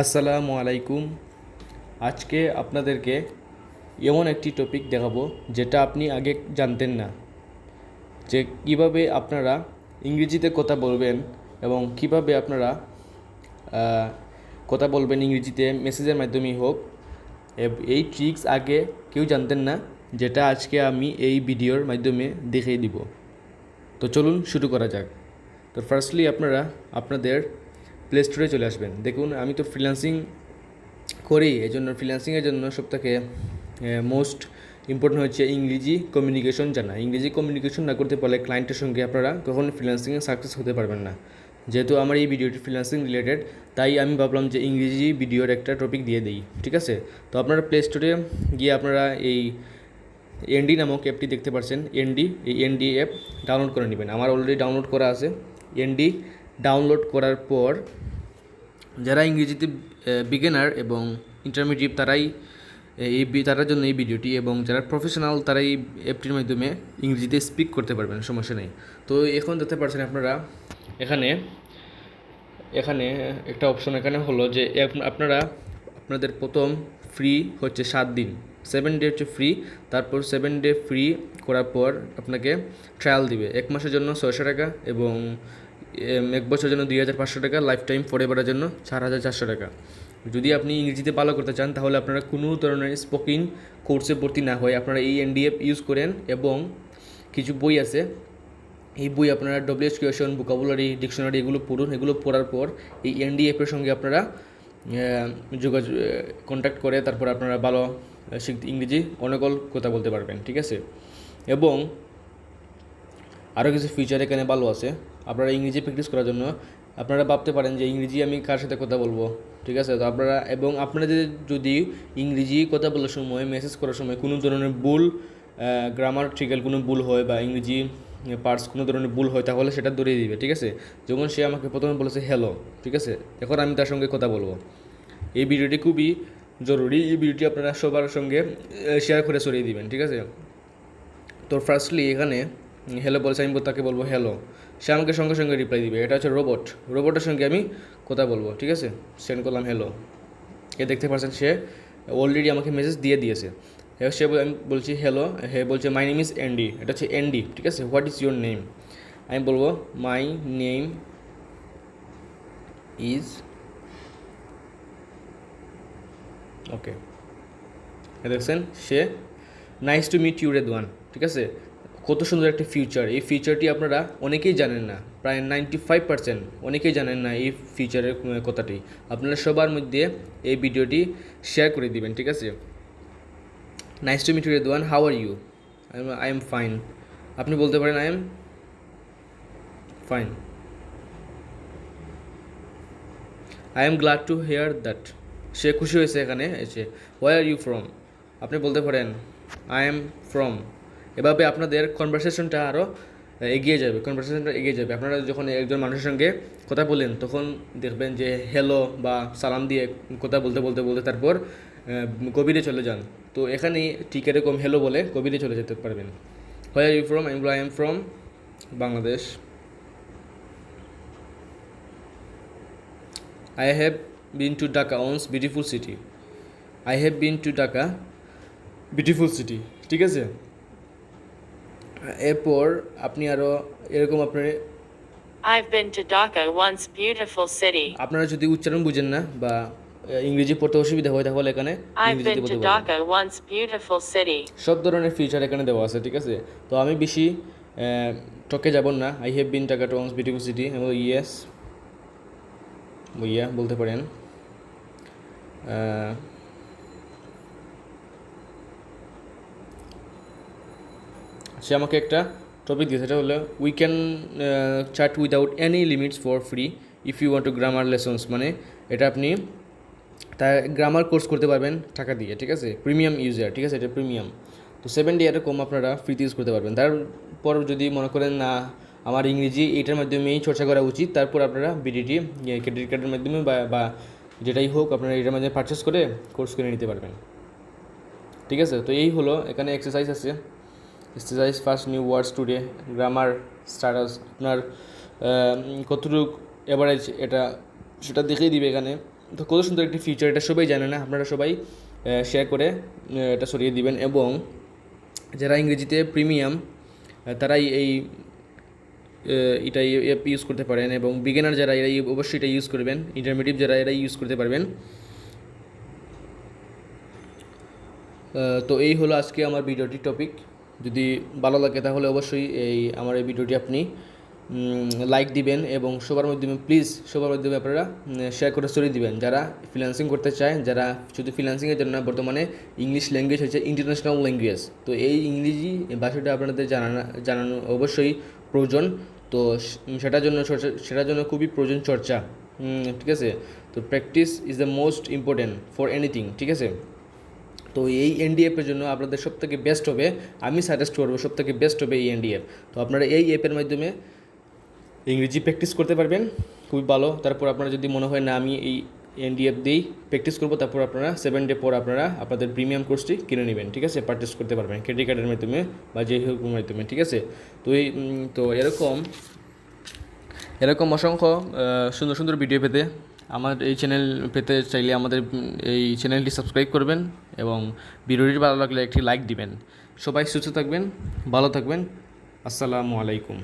আসসালামু আলাইকুম। আজকে আপনাদেরকে এমন একটি টপিক দেখাবো যেটা আপনি আগে জানতেন না, যে কিভাবে আপনারা ইংরেজিতে কথা বলবেন এবং কিভাবে আপনারা কথা বলবেন ইংরেজিতে মেসেজের মাধ্যমেই হোক। এই ট্রিক্স আগে কেউ জানতেন না, যেটা আজকে আমি এই ভিডিওর মাধ্যমে দেখিয়ে দিব। তো চলুন শুরু করা যাক। তো ফার্স্টলি আপনারা আপনাদের প্লে স্টোরে চলে আসবেন। দেখুন, আমি তো ফ্রিল্যান্সিং করি, এই জন্য ফ্রিল্যান্সিংয়ের জন্য সবথেকে মোস্ট ইম্পর্টেন্ট হচ্ছে ইংরেজি কমিউনিকেশন জানা। ইংরেজি কমিউনিকেশন না করতে পারলে ক্লায়েন্টের সঙ্গে আপনারা কখনো ফ্রিল্যান্সিংয়ে সাকসেস হতে পারবেন না। যেহেতু আমার এই ভিডিওটি ফ্রিল্যান্সিং রিলেটেড, তাই আমি ভাবলাম যে ইংরেজি ভিডিওর একটা টপিক দিয়ে দিই। ঠিক আছে, তো আপনারা প্লে স্টোরে গিয়ে আপনারা এই এনডি নামক অ্যাপটি দেখতে পাচ্ছেন। এই এনডি অ্যাপ ডাউনলোড করে নেবেন। আমার অলরেডি ডাউনলোড করা আছে। এনডি ডাউনলোড করার পর যারা ইংরেজিতে বিগিনার এবং ইন্টারমিডিয়েট তারার জন্য এই ভিডিওটি, এবং যারা প্রফেশনাল তারা এই অ্যাপটির মাধ্যমে ইংরেজিতে স্পিক করতে পারবেন, সমস্যা নেই। তো এখন দেখতে পাচ্ছেন আপনারা এখানে এখানে একটা অপশন এখানে হলো যে আপনারা আপনাদের প্রথম ফ্রি হচ্ছে 7 দিন, 7 ডে হচ্ছে ফ্রি। তারপর 7 ডে ফ্রি করার পর আপনাকে ট্রায়াল দিবে 1 মাসের জন্য 600 টাকা, এবং 1 বছরের জন্য 2500 টাকা, লাইফ টাইম ফরএভারের জন্য 4400 টাকা। যদি আপনি ইংরেজিতে ভালো করতে চান তাহলে আপনারা কোনো ধরনের স্পোকিং কোর্সে ভর্তি না হয়ে আপনারা এই এনডিএফ ইউজ করেন, এবং কিছু বই আছে, এই বই আপনারা ডব্লিউএইচ কোয়েশন, ভোকাবুলারি, ডিকশনারি এগুলো পড়ুন। এগুলো পড়ার পর এই এনডিএফের সঙ্গে আপনারা যোগাযোগ কন্ট্যাক্ট করে তারপর আপনারা ভালো ইংরেজি অনর্গল কথা বলতে পারবেন। ঠিক আছে, এবং আরও কিছু ফিচার এখানে ভালো আছে আপনারা ইংরেজি প্র্যাকটিস করার জন্য। আপনারা ভাবতে পারেন যে ইংরেজি আমি কার সাথে কথা বলবো। ঠিক আছে, তো আপনাদের যদি ইংরেজি কথা বলার সময়, মেসেজ করার সময় কোনো ধরনের ভুল, গ্রামাটিক্যাল কোনো ভুল হয় বা ইংরেজি পার্টস কোনো ধরনের ভুল হয়, তাহলে সেটা ধরিয়ে দিবে। ঠিক আছে, যেমন সে আমাকে প্রথমে বলেছে হ্যালো। ঠিক আছে, এখন আমি তার সঙ্গে কথা বলবো। এই ভিডিওটি খুবই জরুরি। এই ভিডিওটি আপনারা সবার সঙ্গে শেয়ার করে ছড়িয়ে দিবেন। ঠিক আছে, তো ফার্স্টলি এখানে হ্যালো বলছে, আমি তাকে বলবো হ্যালো, সে আমাকে সঙ্গে সঙ্গে রিপ্লাই দিবে। এটা হচ্ছে রোবটের সঙ্গে আমি কথা বলবো। ঠিক আছে, সেন্ড করলাম হ্যালো। দেখতে পাচ্ছেন সে অলরেডি আমাকে মেসেজ দিয়ে দিয়েছে। আমি বলছি হ্যালো, বলছে মাই নেম ইজ এনডি। এটা হচ্ছে এনডি। ঠিক আছে, হোয়াট ইজ ইউর নেম? আমি বলবো মাই নেম ইজ, ওকে, দেখছেন say nice to meet you Redwan. ঠিক আছে, কত সুন্দর একটা ফিচার। এই ফিচারটি আপনারা অনেকেই জানেন না, প্রায় 95% অনেকেই জানেন না এই ফিচারের কথাটি। আপনারা সবার মধ্যে এই ভিডিওটি শেয়ার করে দিবেন। ঠিক আছে, nice to meet you Redwan, how are you? I am fine. আপনি বলতে পারেন I am fine. I am glad to hear that. সে খুশি হয়েছে এখানে এসে। Where are you from? আপনি বলতে পারেন আই এম ফ্রম। এভাবে আপনাদের কনভারসেশনটা আরও এগিয়ে যাবে। আপনারা যখন একজন মানুষের সঙ্গে কথা বলেন তখন দেখবেন যে হ্যালো বা সালাম দিয়ে কথা বলতে বলতে বলতে তারপর গভীরে চলে যান। তো এখানেই ঠিক এরকম হ্যালো বলে গভীরে চলে যেতে পারবেন। Where are you from? I am from Bangladesh. I have been to Dhaka once, beautiful city. I have been to Dhaka, beautiful city. ঠিক আছে, এরপর আপনি আরও এরকম I've been to Dhaka once, beautiful city. আপনারা যদি উচ্চারণ বুঝেন না বা ইংরেজি পড়তে অসুবিধা হয় তাহলে এখানে I've ইংরেজিতে been বলতে to পারবেন। Dhaka once, beautiful city. সব ধরনের ফিচার এখানে দেওয়া আছে। ঠিক আছে, তো আমি বেশি টকে যাব না। I have been Dhaka once beautiful city, এবং ইয়েস ইয়া বলতে পারেন। সে আমাকে একটা টপিক দিয়েছে, সেটা হলো we can chat without any limits for free if you want to grammar lessons. মানে এটা আপনি তার গ্রামার কোর্স করতে পারবেন টাকা দিয়ে। ঠিক আছে, প্রিমিয়াম ইউজার। ঠিক আছে, এটা প্রিমিয়াম। তো 7 ডে এরকম আপনারা ফ্রিতে ইউজ করতে পারবেন। তারপর যদি মনে করেন না আমার ইংরেজি এইটার মাধ্যমেই চর্চা করা উচিত, তারপর আপনারা বিডিটি ক্রেডিট কার্ডের মাধ্যমে বা যেটাই হোক আপনারা এটার মাধ্যমে পারচেস করে কোর্স করে নিতে পারবেন। ঠিক আছে, তো এই হলো। এখানে এক্সারসাইজ আছে। Exercise first new words today, grammar status, আপনার কতটুকু অ্যাভারেজ এটা সেটা দেখেই দিবে এখানে। তো কত সুন্দর একটি ফিচার, এটা সবাই জানে না, আপনারা সবাই শেয়ার করে এটা সরিয়ে দিবেন। এবং যারা ইংরেজিতে প্রিমিয়াম তারাই এই এটা অ্যাপ ইউজ করতে পারেন, এবং বিগিনার যারা এরা অবশ্যই এটা ইউজ করবেন, ইন্টারমিডিয়েট যারা এরা ইউজ করতে পারবেন। তো এই হলো আজকে আমার ভিডিওটির টপিক। যদি ভালো লাগে তাহলে অবশ্যই আমার এই ভিডিওটি আপনি লাইক দিবেন, এবং সবার মাধ্যমে আপনারা শেয়ার করে ছড়িয়ে দিবেন। যারা ফ্রিল্যান্সিং করতে চায়, যারা শুধু ফ্রিল্যান্সিংয়ের জন্য না, বর্তমানে ইংলিশ ল্যাঙ্গুয়েজ হচ্ছে ইন্টারন্যাশনাল ল্যাঙ্গুয়েজ। তো এই ইংরেজি ভাষাটা আপনাদের জানানো অবশ্যই প্রয়োজন। তো সেটার জন্য খুবই প্রয়োজন চর্চা, ঠিক আছে। তো practice is the most important for anything, ঠিক আছে। তো এই এনডিএফের জন্য আপনাদের সবথেকে বেস্ট হবে, আমি সাজেস্ট করবো সবথেকে বেস্ট হবে এই এনডিএফ। তো আপনারা এই অ্যাপের মাধ্যমে ইংরেজি প্র্যাকটিস করতে পারবেন, খুবই ভালো। তারপর আপনারা যদি মনে হয় না আমি এই এনডিএফ দিয়েই প্র্যাকটিস করবো, তারপর আপনারা 7 ডে পর আপনারা আপনাদের প্রিমিয়াম কোর্সটি কিনে নেবেন, ঠিক আছে। পারচেস করতে পারবেন ক্রেডিট কার্ডের মাধ্যমে বা যে হোক মাধ্যমে, ঠিক আছে। তো এরকম অসংখ্য সুন্দর সুন্দর ভিডিও পেতে আমার এই চ্যানেল পেতে চাইলে আমাদের এই চ্যানেলটি সাবস্ক্রাইব করবেন, এবং ভিডিওটি ভালো লাগলে একটি লাইক দিবেন। সবাই সুস্থ থাকবেন, ভালো থাকবেন। আসসালামু আলাইকুম।